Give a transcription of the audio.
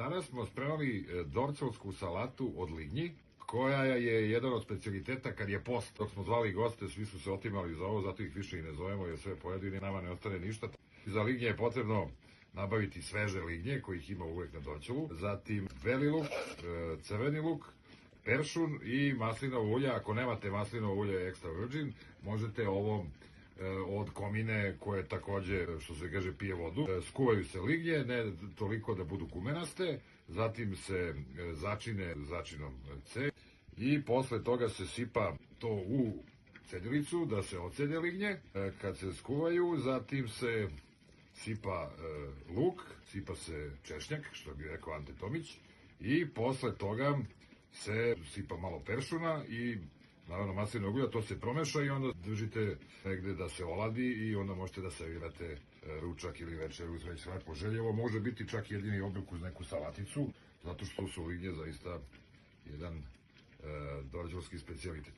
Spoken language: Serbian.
Danas smo spremali dorčolsku salatu od lignji, koja je jedan od specijaliteta kad je post. Dok smo zvali goste, svi su se otimali za ovo, zato ih više i ne zovemo, jer sve pojedu i nama ne ostane ništa. Za lignje je potrebno nabaviti sveže lignje, kojih ima uvek na Dorćolu, zatim beli luk, crveni luk, peršun i maslinovo ulje. Ako nemate maslinovo ulje extra virgin, možete ovo od komine koje takođe, što se kaže, pije vodu. Skuvaju se lignje, ne toliko da budu kumenaste, zatim se začine začinom C i posle toga se sipa to u cedilicu da se ocede lignje. Kad se skuvaju, zatim se sipa luk, sipa se češnjak, što bi rekao Ante Tomić, i posle toga se sipa malo peršuna i naravno maslinovog ulja, to se promeša i onda držite negde da se oladi i onda možete da servirate ručak ili večeru, već svako želje. Ovo može biti čak jedini obrok uz neku salaticu, zato što su lignje zaista jedan dorćolski specijalitet.